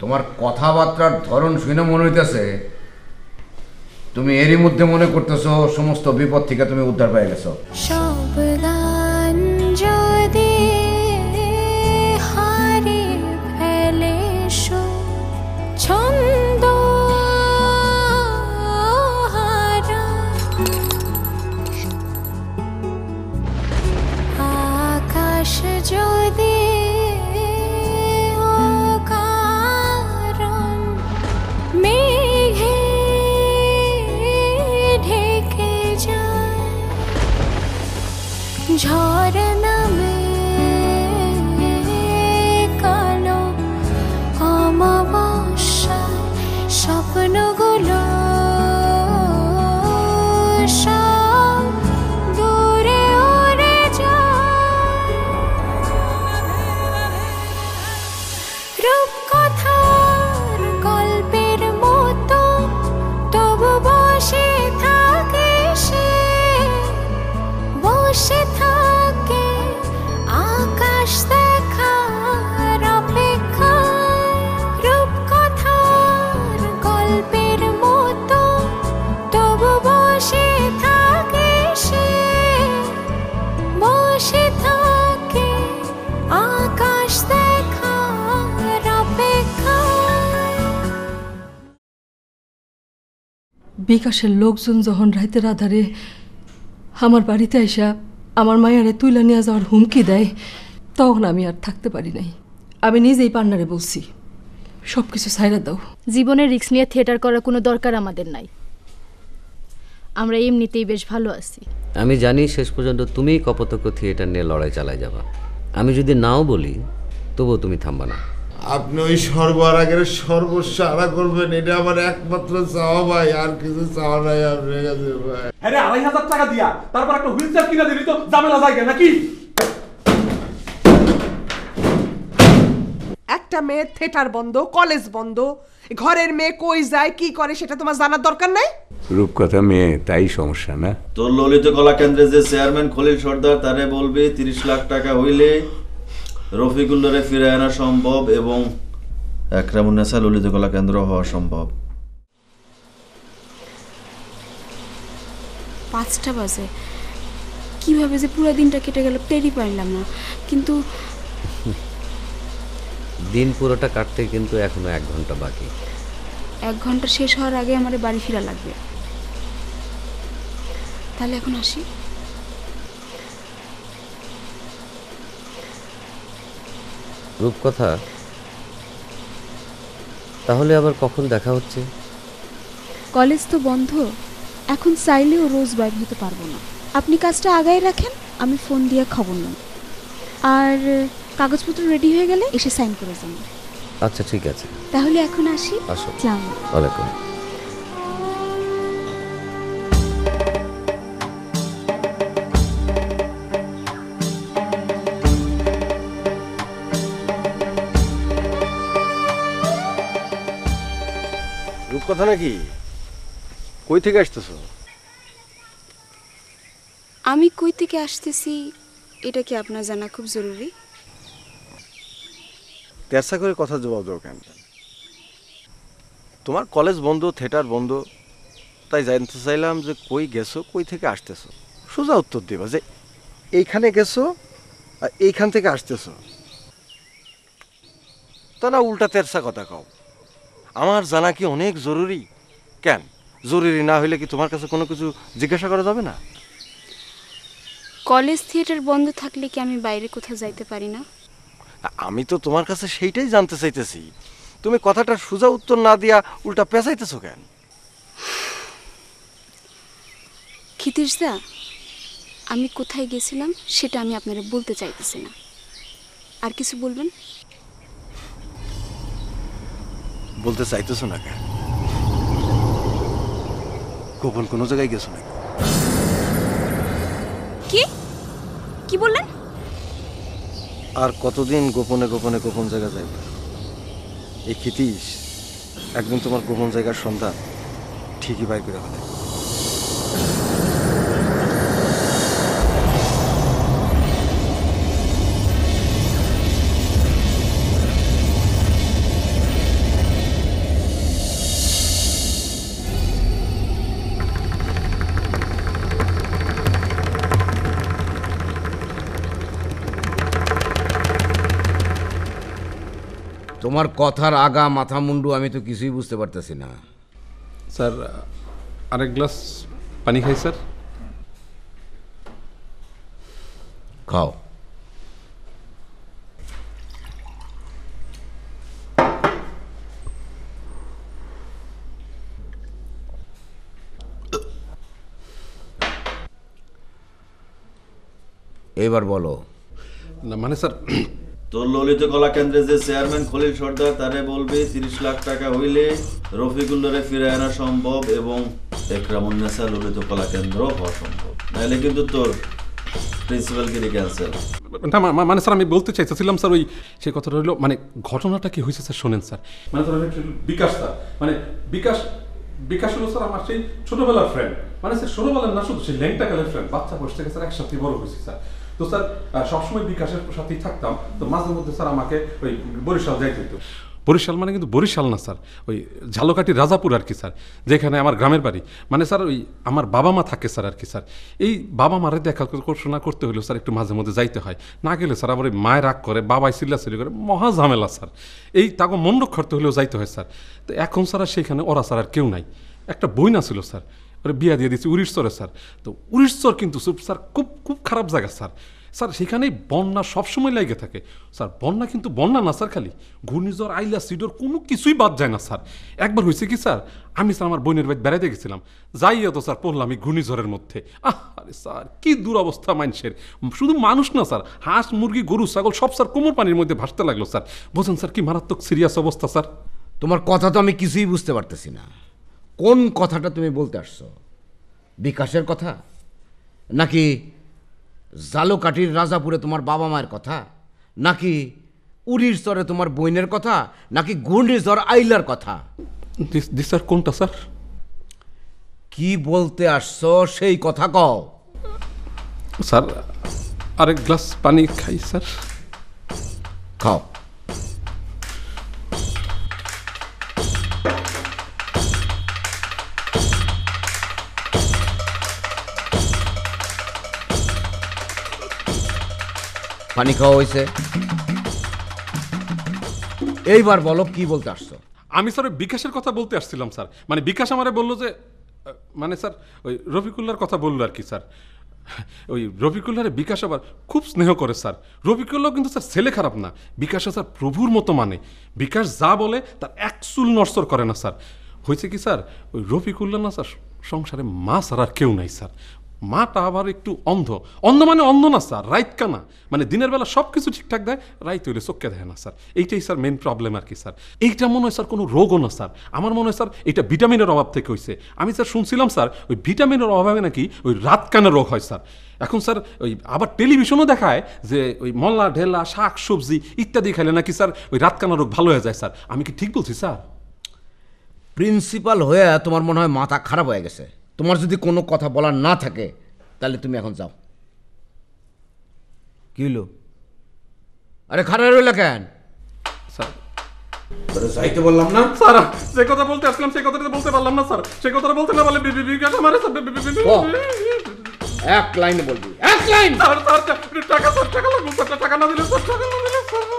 তোমার কথাবার্তার ধরন শুনে মনে হইতেছে তুমি এরই মধ্যে মনে করতেছো সমস্ত বিপদ থেকে তুমি উদ্ধার পেয়ে গেছো। সব গান যদি হারিয়ে ফেলে ছন্দ হারা, আকাশ যদি অকারণ মেঘে ঢেকে যায়, ঝড় নামে কালো অমাবস্যায় স্বপ্নগুলো সব দূরে উড়ে যায়। রূপকথার গল্পের মতো তবু বসে থাকে সে, বসে থাকে আকাশ দেখার অপেক্ষায়। রূপকথার গল্পের মতো তবু বসে থাকে সে, বসে থাকে আকাশ দেখার অপেক্ষায়। বিকাশের লোকজন যখন রাতের আধারে আমার বাড়িতে আইসা আমার মায়ারে তুইলা নিয়ে যাওয়ার হুমকি দেয়, তখন আমি আর থাকতে পারি নাই। আমি নিজেই পান্নারে বলছি সব কিছু ছাইরা দাও। জীবনের রিস্ক নিয়ে থিয়েটার করার কোনো দরকার আমাদের নাই, আমরা এমনিতেই বেশ ভালো আছি। আমি জানি শেষ পর্যন্ত তুমিই কপোতক্ষ থিয়েটার নিয়ে লড়াই চালাই যাবা। আমি যদি নাও বলি তবুও তুমি থামবা না। আপনি ওই সর্বরাগের সর্বস্ব আড়া করবেন, এটা আমার একমাত্র চাওয়া ভাই, আর কিছু চাওয়া নাই আপনার কাছে ভাই। আরে ২৫০০ টাকা দিয়া তারপর একটা হুইল চেয়ার কিনে দিলি তো ঝামেলা যায় নাকি? একটা মেয়ে থিয়েটার বন্ধ, কলেজ বন্ধ, ঘরের মেয়ে কই যায় কি করে সেটা তোমার জানার দরকার নাই? রূপকথা মেয়ে, তাই সমস্যা না? তোর ললিত কলা কেন্দ্রে যে চেয়ারম্যান খলিল সর্দার, তারে বলবি ৩০ লাখ টাকা হইলে রফিকুল্লারে ফিরে আনা সম্ভব এবং একরামুন্নেসা ললিত কলা কেন্দ্র হওয়া সম্ভব। ৫টা বাজে, কিভাবে যে পুরো দিনটা কেটে গেল টেরই পারলাম না। কিন্তু দিন পুরোটা কাটতে কিন্তু এখনো ১ ঘন্টা বাকি। ১ ঘন্টা শেষ হওয়ার আগে আমার বাড়ি ফিরা লাগবে। তাহলে এখন আসি। রূপকথা, তাহলে আবার কখন দেখা হচ্ছে? কলেজ তো বন্ধ, এখন চাইলেও রোজ বাইর হতে পারবো না। আপনি কাজটা আগায় রাখেন, আমি ফোন দিয়ে খবর নেব। আর কাগজপত্র রেডি হয়ে গেলে এসে সাইন করে যান। আচ্ছা ঠিক আছে, তাহলে এখন আসি। আসো। আসসালামু ওয়ালাইকুম। রূপকথা নাকি? কই থেকে আসতেছো? আমি কই থেকে আসতেছি এটা কি আপনার জানা খুব জরুরি? তেরসা করে কথা জবাব দাও কেন? তোমার কলেজ বন্ধ, থিয়েটার বন্ধ, তাই জানতে চাইলাম যে কই গেছো, কই থেকে আসতেছো। সোজা উত্তর দিবা যে এইখানে গেছো আর এইখান থেকে আসতেছো, তা না উল্টা তেরসা কথা কও। আমার জানা কি অনেক জরুরি? কেন জরুরি না হইলে কি তোমার কাছে কোনো কিছু জিজ্ঞাসা করা যাবে না? কলেজ থিয়েটার বন্ধ থাকলে কি আমি বাইরে কোথাও যাইতে পারি না? আমি তো তোমার কাছে সেইটাই জানতে চাইতেছি, তুমি কথাটা সোজা উত্তর না দিয়া উল্টা পেঁচাইতেছো কেন? ক্ষিতীশদা, আমি কোথায় গেছিলাম সেটা আমি আপনারা বলতে চাইতেছি না। আর কিছু বলবেন? বলতে চাইতেছো না কেন? গোপন কোনো জায়গায় গেছো নাকি? কি কি বললেন? আর কতদিন গোপনে গোপনে গোপন জায়গা যাইবে? এই ক্ষিতীশ একদিন তোমার গোপন জায়গার সন্ধান ঠিকই বাইর করে ফেলে। তোমার কথার আগা মাথা মুন্ডু আমি তো কিছুই বুঝতে পারতেছি না। স্যার আরেক গ্লাস পানি খাই স্যার। খাও। এবার বলো। না মানে স্যার তোর ললিত কলা কেন্দ্রের যে চেয়ারম্যান খলিল সর্দার তারে বলবি 30 লাখ টাকা হইলে রফিকুল্লারে ফিরে আনা সম্ভব এবং একরামুন্নেসা ললিত কলা কেন্দ্র হওয়া সম্ভব, নাহলে কিন্তু তোর প্রিন্সিপালগিরি ক্যান্সেল। না মানে স্যার আমি বলতে চাইছিলাম স্যার, ওই সেই কথাটা হলো মানে ঘটনাটা কি হয়েছে স্যার শোনেন স্যার। মানে স্যার বিকাশ স্যার, মানে বিকাশ হলো স্যার আমার সেই ছোটবেলার ফ্রেন্ড, মানে স্যার ছোটবেলার না শুধু সেই ল্যাংটা কালের ফ্রেন্ড, বাচ্চা বয়স থেকে স্যার একসাথে বড় হয়েছি স্যার। তো স্যার সবসময় বিকাশের সাথেই থাকতাম, তো মাঝে মধ্যে স্যার আমাকে ওই বরিশাল যাইতে হতো। বরিশাল মানে কিন্তু বরিশাল না স্যার, ওই ঝালকাঠি রাজাপুর আর কি স্যার, যেখানে আমার গ্রামের বাড়ি। মানে স্যার ওই আমার বাবা মা থাকে স্যার আর কি স্যার। এই বাবা মারে দেখাশোনা করতে হলেও স্যার একটু মাঝে মধ্যে যাইতে হয়, না গেলে স্যার আবার ওই মায়ের রাগ করে, বাবাই চিল্লাচিল্লি করে, মহা ঝামেলা স্যার। এই তাকে মন রক্ষার্থে হলেও যাইতে হয় স্যার। তো এখন স্যার আর সেইখানে ওরা স্যার আর কেউ নাই। একটা বই না ছিল স্যার, ওরা বিয়া দিয়ে দিয়েছি উড়িষ্যরে স্যার। তো উড়িষ্যর কিন্তু স্যার খুব খুব খারাপ জায়গা স্যার। স্যার সেখানেই বন্যা সবসময় লেগে থাকে স্যার। বন্যা কিন্তু বন্যা না স্যার, খালি ঘূর্ণিঝড় আইলা সিডর কোনো কিছুই বাদ যায় না স্যার। একবার হয়েছে কি স্যার, আমি স্যার আমার বোনের বাড়ি বেড়াইতে গেছিলাম, যাইয়া তো স্যার পড়লাম এই ঘূর্ণিঝড়ের মধ্যে। আরে স্যার কি দুরবস্থা মানুষের, শুধু মানুষ না স্যার, হাঁস মুরগি গরু ছাগল সব স্যার কোমর পানির মধ্যে ভাসতে লাগলো স্যার। বোঝেন স্যার কি মারাত্মক সিরিয়াস অবস্থা স্যার। তোমার কথা তো আমি কিছুই বুঝতে পারতেছি না। কোন কথাটা তুমি বলতে আসছো? বিকাশের কথা, নাকি জালকাঠির রাজাপুরে তোমার বাবা মায়ের কথা, নাকি উড়িষ্যরে তোমার বোনের কথা, নাকি ঘূর্ণিঝড় আইলার কথা? স্যার কোনটা স্যার? কি বলতে আসছো সেই কথা কও। স্যার আরেক গ্লাস পানি খাই স্যার। খাও। পানি খাওয়া হয়েছে, এইবার বলো কি বলতে আসছো? আমি স্যার ওই বিকাশের কথা বলতে আসছিলাম স্যার। মানে বিকাশ আমারে বললো যে, মানে স্যার ওই রফিকুল্লার কথা বললো আর কি স্যার। ওই রফিকুল্লারে বিকাশ আবার খুব স্নেহ করে স্যার। রফিকুল্লাহ কিন্তু স্যার ছেলে খারাপ না, বিকাশে স্যার প্রভুর মতো মানে। বিকাশ যা বলে তার এক চুল নড়চড় করে না স্যার। হয়েছে কি স্যার, ওই রফিকুল্লাহ না স্যার সংসারে মা স্যার আর কেউ নাই স্যার। মাটা আবার একটু অন্ধ মানে অন্ধ না স্যার, রাইতকা না, মানে দিনের বেলা সব কিছু ঠিকঠাক দেয়, রাইত হইলে চোখকে দেয় না স্যার। এইটাই স্যার মেন প্রবলেম আর কি স্যার। এইটা মনে হয় স্যার কোনো রোগও না স্যার, আমার মনে হয় স্যার এটা ভিটামিনের অভাব থেকে হয়েছে। আমি স্যার শুনছিলাম স্যার ওই ভিটামিনের অভাবে নাকি ওই রাত কানের রোগ হয় স্যার। এখন স্যার ওই আবার টেলিভিশনও দেখায় যে ওই মল্লা ঢেলা শাক সবজি ইত্যাদি খাইলে নাকি স্যার ওই রাত কানের রোগ ভালো হয়ে যায় স্যার। আমি কি ঠিক বলছি স্যার? প্রিন্সিপাল হয়ে তোমার মনে হয় মাথা খারাপ হয়ে গেছে। তোমার যদি কোনো কথা বলার না থাকে তাহলে তুমি এখন যাও। কি হলো? আরে খারাপ রইলা কেন? স্যার যাইতে বললাম না স্যার, যে কথা বলতে আসলাম সেই কথাটা বলতে পারলাম না স্যার। সেই কথাটা বলতে না বলে বিকাশ আমারে এক লাইনে বলবি, এক লাইন। স্যার টাকা স্যার, টাকা লাগবে স্যার, টাকা না দিলে স্যার, টাকা না দিলে স্যার।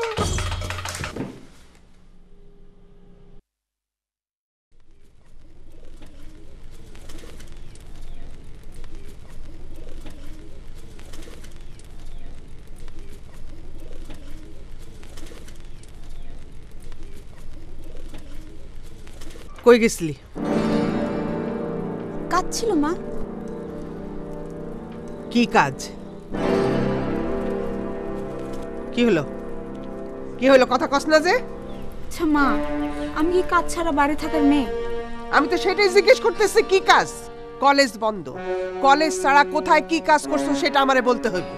কই গেছিলি? কাজ ছিল মা। কি কাজ? কি হলো? কি হলো কথা কস না যে? আচ্ছা মা, আমি কি কাজ ছাড়া বাড়ি থাকার মেয়ে? আমি তো সেটাই জিজ্ঞেস করতেছি, কি কাজ? কলেজ বন্ধ, কলেজ ছাড়া কোথায় কি কাজ করছো সেটা আমারে বলতে হবে।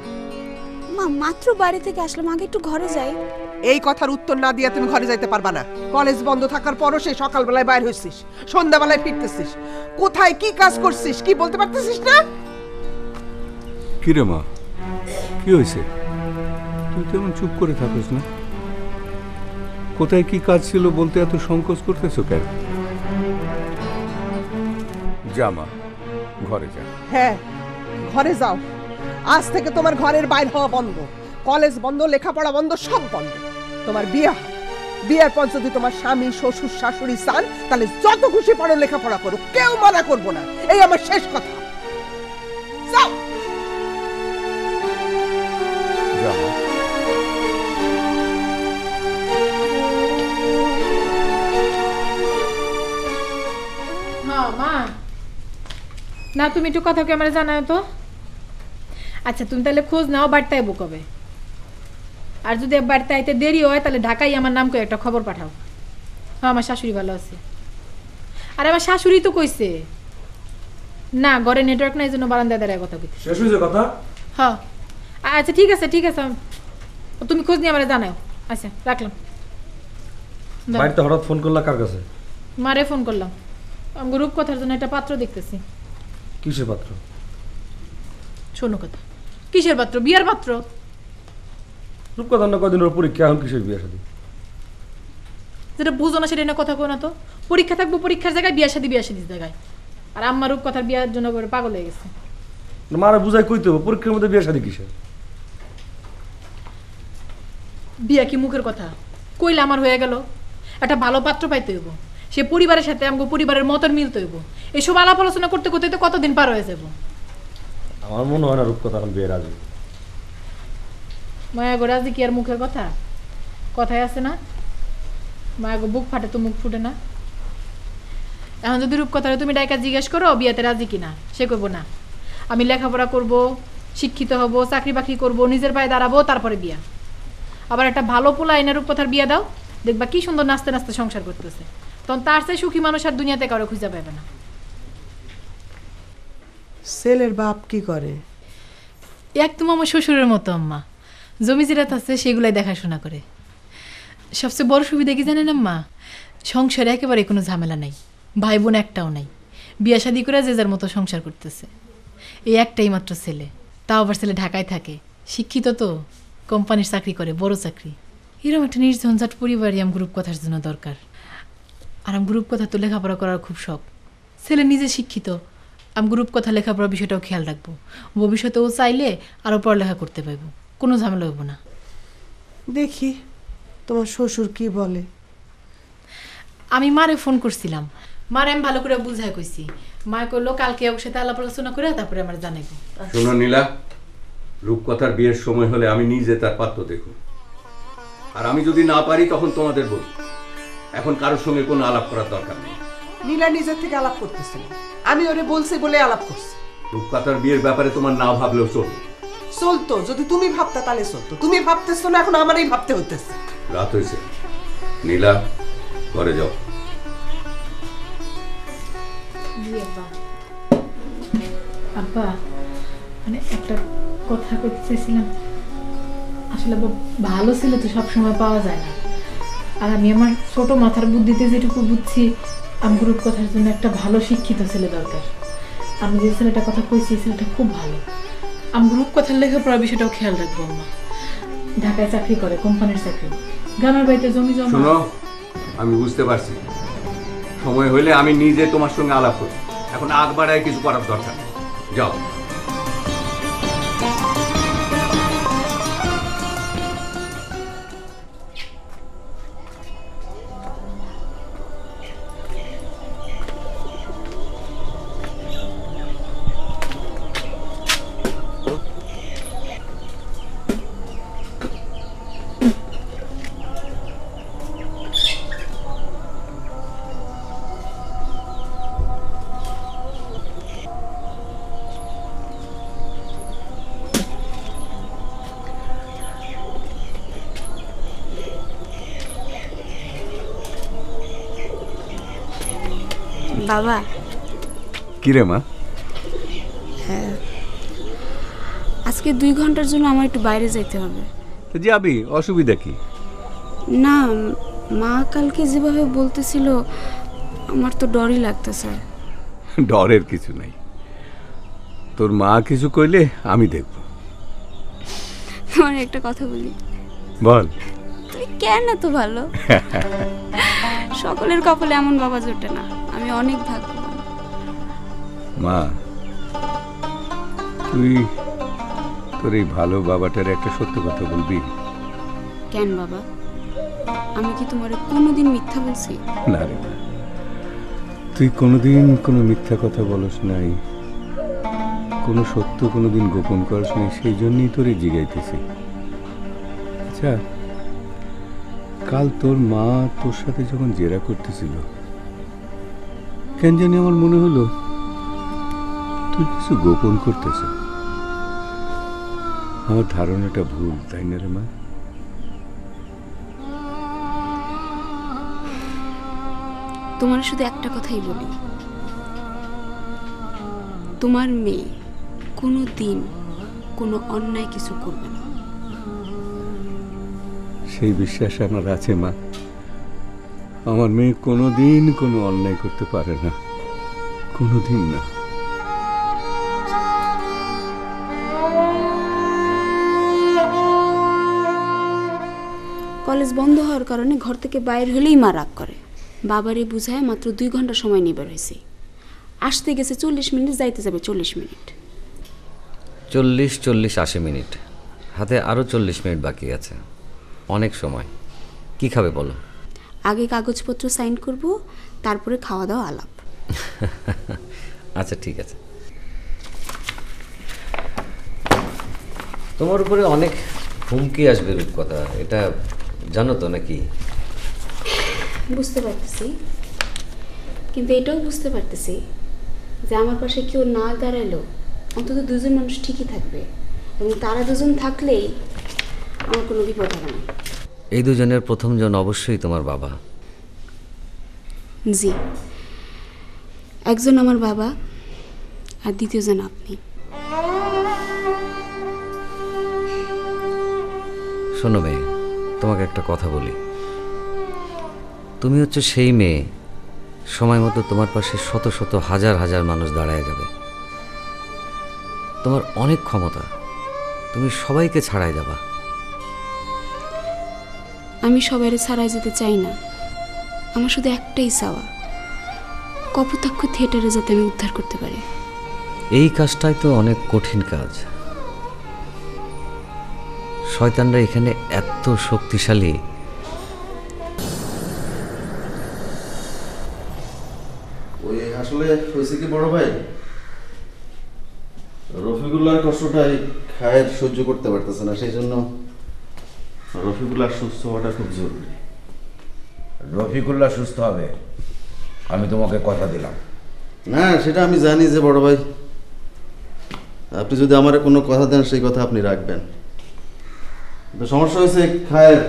মা মাত্র বাড়ি থেকে আসলাম, আগে একটু ঘরে যাই। এই কথার উত্তর না দিয়ে তুমি ঘরে যাইতে পারবা না। কলেজ বন্ধ থাকার পরও সেই সকালবেলায় বাইর হইছিস, সন্ধ্যাবেলায় ফিরতেছিস, কোথায় কি কাজ করছিস কি বলতে পারতেছিস না? কি রে মা, কি হয়েছে? তুই তেমন চুপ করে থাকিস না। কোথায় কি কাজ ছিল বলতে এত সংকোচ করতেছো কেন? যা মা, ঘরে যা। হ্যাঁ ঘরে যাও। আজ থেকে তোমার ঘরের বাইরে হওয়া বন্ধ, কলেজ বন্ধ, লেখাপড়া বন্ধ, সব বন্ধ। তোমার বিয়া বিয়ের পর যদি তোমার স্বামী শ্বশুর শাশুড়ি চান তাহলে যত খুশি পড়ো লেখাপড়া করো, কেউ মানা করবো না, এই আমার শেষ কথা। যাও। হ্যাঁ মা, না তুমি একটু কথা ক্যামেরা জানাও তো। আচ্ছা তুমি তাহলে খোঁজ নাও বাড়িতে আইবো কবে, আর যদি বাড়িতে আইতে দেরি হয় তাহলে ঢাকায় আমার নাম করে একটা খবর পাঠাও। হ্যাঁ আমার শাশুড়ি ভালো আছে। আর আমার শাশুড়ি তো কইছে না ঘরে নেটওয়ার্ক নাই জন্য বারান্দায় দাঁড়ায় কথা কইতে। শেষ হয়েছে কথা? হ্যাঁ আচ্ছা ঠিক আছে ঠিক আছে, তুমি খোঁজ নিয়ে আমার জানাও। আচ্ছা রাখলাম। বাড়িতে হঠাৎ ফোন করলা কার কাছে? মারে ফোন করলাম, আমি রূপকথার জন্য একটা পাত্র দেখতেছি। কিসের পাত্র? শোনো কথা। কিসের পাত্র? বিয়ার পাত্র। রূপকথার না কদিনের পরীক্ষা, এখন কিসের বিয়ে শাদী? যেটা বুঝো না সেটা না কথা কো না তো। পরীক্ষা থাকবো পরীক্ষার জায়গায়, বিয়া শাদী জায়গায়। আর আম্মা রূপকথার বিয়ার জন্য পাগল হয়ে গেছে। মারা বুঝাই কইতে হবে, পরীক্ষার মধ্যে বিয়ে শাদী কিসের? বিয়া কি মুখের কথা? কইলে আমার হয়ে গেল। একটা ভালো পাত্র পাইতে হইব, সে পরিবারের সাথে আমাকে পরিবারের মতন মিলতে হইব। এসব আলাপ আলোচনা করতে করতে তো কতদিন পার হয়ে যাব। আমার মনে হয় না রূপকথা এখন বিয়ে রাজি। মায়া গো রাজি কি আর মুখের কথা? কথায় আছে না, মায়া গো বুক ফাটে তো মুখ ফুটে না। এখন যদি রূপকথারে তুমি ডাইকা জিজ্ঞেস করো বিয়াতে রাজি কিনা, সে কইব না। আমি লেখাপড়া করব, শিক্ষিত হব, চাকরি বাকরি করব, নিজের পায়ে দাঁড়াবো, তারপরে বিয়া। আবার একটা ভালো পোলা এনে রূপকথার বিয়া দাও, দেখবা কি সুন্দর নাচতে নাচতে সংসার করতেছে। তখন তার চেয়ে সুখী মানুষ আর দুনিয়াতে কারো খুঁজে পাবে না। ছেলের বাপ কি করে? একদম আমার শ্বশুরের মতো আম্মা, জমি জিরাত আছে সেগুলাই দেখাশোনা করে। সবচেয়ে বড় সুবিধা কি জানেন আম্মা? সংসারে একেবারে কোনো ঝামেলা নাই, ভাই বোন একটাও নাই। বিয়া শাদি করে যে যার মতো সংসার করতেছে। এই একটাই মাত্র ছেলে, তাও আবার ছেলে ঢাকায় থাকে, শিক্ষিত তো, কোম্পানির চাকরি করে, বড় চাকরি। এরকম একটা নির্ঝঞ্ঝাট পরিবারই আম গ্রুপ কথার জন্য দরকার। আর আম গ্রুপ কথা তো লেখাপড়া করার খুব শখ। ছেলে নিজে শিক্ষিত, আমি গ্রুপ কথা লেখাপড়ার বিষয়টাও খেয়াল রাখবো। ভবিষ্যতে ও চাইলে আরও পড়ালেখা করতে পারব, কোনো ঝামেলা হইব না। দেখি তোমার শ্বশুর কি বলে। আমি মারে ফোন করছিলাম, মারে আমি ভালো করে বুঝাই কইছি। মা কইলো কালকে ওর সাথে আলাপ আলোচনা করে তারপরে আমার জানাইব। শোনো নীলা, রূপকথার বিয়ের সময় হলে আমি নিজে তার পাত্র দেখব, আর আমি যদি না পারি তখন তোমাদের বলব। এখন কারোর সঙ্গে কোনো আলাপ করার দরকার নেই। নীলা নিজের থেকে আলাপ করতেছিল, আমি ওরে বলছি বলে আলাপ করছি। রূপকথার বিয়ের ব্যাপারে তোমার না ভাবলেও চলবে। চলতো, যদি তুমি ভাবতা তাহলে চলতো। তুমি ভাবতেছো না, এখন আমারই ভাবতে হইতেছে। রাত হয়েছে, নীলা ঘরে যাও। আব্বা মানে একটা কথা কইতে চাইছিলাম। আসলে ভালো ছিল তো সবসময় পাওয়া যায় না। আর আমি আমার ছোট মাথার বুদ্ধিতে যেটুকু বুঝছি, আমি গ্রুপ কথার জন্য একটা ভালো শিক্ষিত ছেলে দরকার। আমি যে ছেলেটার কথা কইছি ছেলেটা খুব ভালো। আমি গ্রুপ কথার লেখাপড়ার বিষয়টাও খেয়াল রাখবো। আম্মা ঢাকায় চাকরি করে, কোম্পানির চাকরি, গ্রামের বাড়িতে জমি জমা। শোনো, আমি বুঝতে পারছি, সময় হলে আমি নিজে তোমার সঙ্গে আলাপ করি। এখন আগ বাড়ায় কিছু করার দরকার নেই, যাও। বাবা। কি রে মা? হ্যাঁ, আজকে 2 ঘন্টার জন্য আমার একটু বাইরে যেতে হবে। তো যাবি, অসুবিধা কি? না, মা কালকে যেভাবে বলতেছিল আমার তো ডরই লাগতেছে। ডরের কিছু নাই, তোর মা কিছু কইলে আমি দেখব। তোমার একটা কথা বলি। বল। তুমি কেন এত ভালো? সকলের কপালে এমন বাবা জোটে না, আমি অনেক ভাগ্যবান। মা, তুই তোর এই ভালো বাবাটার একটা সত্য কথা বলবি? কেন বাবা? আমি কি তোমার কোনোদিন মিথ্যা বলছি? না রে মা, তুই কোনোদিন কোনো মিথ্যা কথা বলস নাই, কোনো সত্য কোনোদিন গোপন করস নাই, সেই জন্যই তোরে জিগাইতেছি। আচ্ছা, কাল তোর মা তোর সাথে যখন জেরা করতেছিল, কেন জানি আমার মনে হলো তুই কিছু গোপন করতেছ। আমার ধারণাটা ভুল, তাই না রে মা? তোমার শুধু একটা কথাই বলি, তোমার মেয়ে কোনো দিন কোনো অন্যায় কিছু করবে না। সেই বিশ্বাস আমার আছে মা। আমার মেয়ে কোনোদিন কোনো অন্যায় করতে পারে না, কোনোদিন না। কলেজ বন্ধ হওয়ার কারণে ঘর থেকে বাইরে হলেই মা রাগ করে। বাবারে বুঝায় মাত্র 2 ঘন্টা সময় নিয়ে বের হয়েছে। আসতে গেছে 40 মিনিট, যাইতে যাবে 40 মিনিট। 40-80 মিনিট, হাতে আরও 40 মিনিট বাকি আছে, অনেক সময়। কি খাবে বলো? আগে কাগজপত্র সাইন করব, তারপরে খাওয়া দাওয়া আলাপ। আচ্ছা ঠিক আছে। তোমার উপরে অনেক হুমকি আসবে রূপকথা, এটা জানো তো নাকি? বুঝতে পারতেছি, কিন্তু এটাও বুঝতে পারতেছি যে আমার পাশে কেউ না দাঁড়ালেও অন্তত 2 জন মানুষ ঠিকই থাকবে, এবং তারা 2 জন থাকলেই আমার কোনো বিপদ হবে না। এই 2 জনের প্রথম জন অবশ্যই তোমার বাবা। জি, একজন আমার বাবা আর দ্বিতীয় জন আপনি। শোনো মেয়ে, তোমাকে একটা কথা বলি। তুমি হচ্ছে সেই মেয়ে, সময় মতো তোমার পাশে শত শত হাজার হাজার মানুষ দাঁড়ায় যাবে। তোমার অনেক ক্ষমতা, তুমি সবাইকে ছাড়াই যাবা। আমি সবাইরে ছাড়াই যেতে চাই না, আমার শুধু একটাই চাওয়া, কপোতাক্ষ থিয়েটারে যাতে আমি উদ্ধার করতে পারি। এই কাজটাই তো অনেক কঠিন কাজ। শয়তানরা এখানে এত শক্তিশালী। ওই আসলে হয়েছে কি বড় ভাই, রফিকুল্লাহর কষ্টটাই খায়ের সহ্য করতে পারতেছে না, সেই জন্য রফিকুল্লাহ সুস্থ হওয়াটা খুব জরুরি। রফিকুল্লাহ সুস্থ হবে, আমি তোমাকে কথা দিলাম। না সেটা আমি জানি যে বড় ভাই, আপনি যদি আমার কোনো কথা দেন সেই কথা আপনি রাখবেন। তো সমস্যা হয়েছে খায়ের,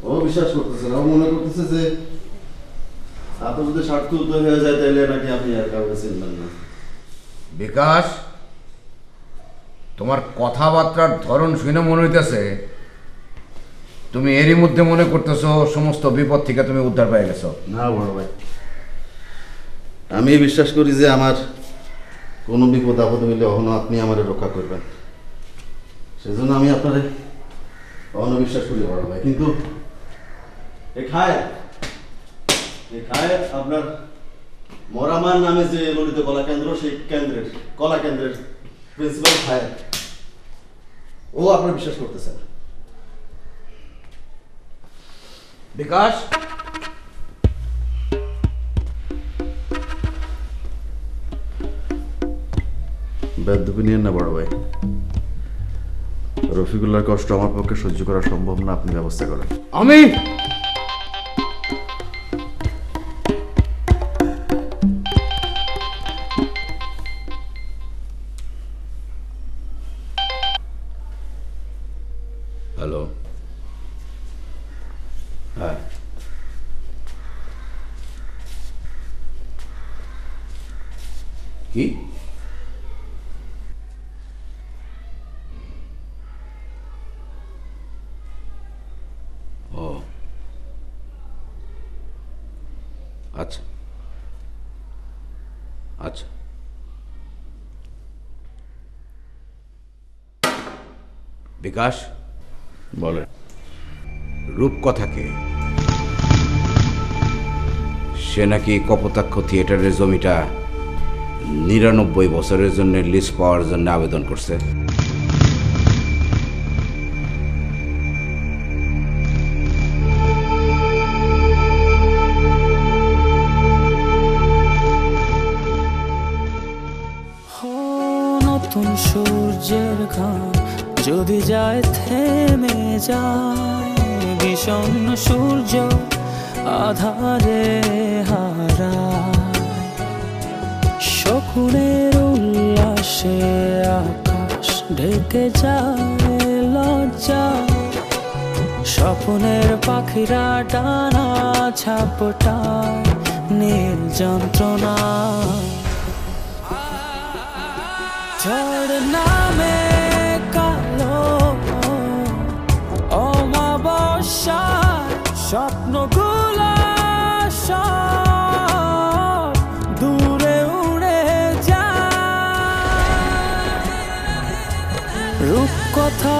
ও বিশ্বাস করতেছে না, ও মনে করতেছে যে আপনার যদি স্বার্থ উদয় হয়ে যায় তাহলে নাকি আপনি আর কাউকে চিনবেন না। বিকাশ, তোমার কথাবার্তার ধরন শুনে মনে হইতেছে তুমি এরই মধ্যে মনে করতেছো সমস্ত বিপদ থেকে তুমি উদ্ধার পেয়ে গেছো। না বড় ভাই, আমি বিশ্বাস করি যে আমার কোনো বিপদ আপদ হইলে কখনো আপনি আমার রক্ষা করবেন, সেজন্য আমি আপনার কখনো বিশ্বাস করি বড় ভাই। কিন্তু এই খায় আপনার মরামার নামে যে ললিত কলা কেন্দ্র, সেই কেন্দ্রের কলা কেন্দ্রের প্রিন্সিপাল খায়, ও আপনার বিশ্বাস করতেছে না। বিকাশ, বেদবি নিয়েন না বড় ভাই, রফিকুল্লাহর কষ্ট আমার পক্ষে সহ্য করা সম্ভব না, আপনি ব্যবস্থা করেন। আমি হ্যালো, হ্যাঁ কি ও আচ্ছা আচ্ছা, বিকাশ বলেন। রূপকথাকে সে নাকি কপোতাক্ষ থিয়েটারের জমিটা 99 বছরের জন্য লিজ পাওয়ার জন্য আবেদন করছে। ক্ষণ যদি যায় থেমে যায়, বিষণ্ণ সূর্য আধারে হারায়, শকুনের উল্লাসে আকাশ ঢেকে যায় লজ্জা, স্বপ্নের পাখিরা ডানা ঝাপটায় নীল যন্ত্রণা। ঝড় নামে কালো অমাবস্যার স্বপ্নগুলো সব দূরে উড়ে যায়, রূপকথা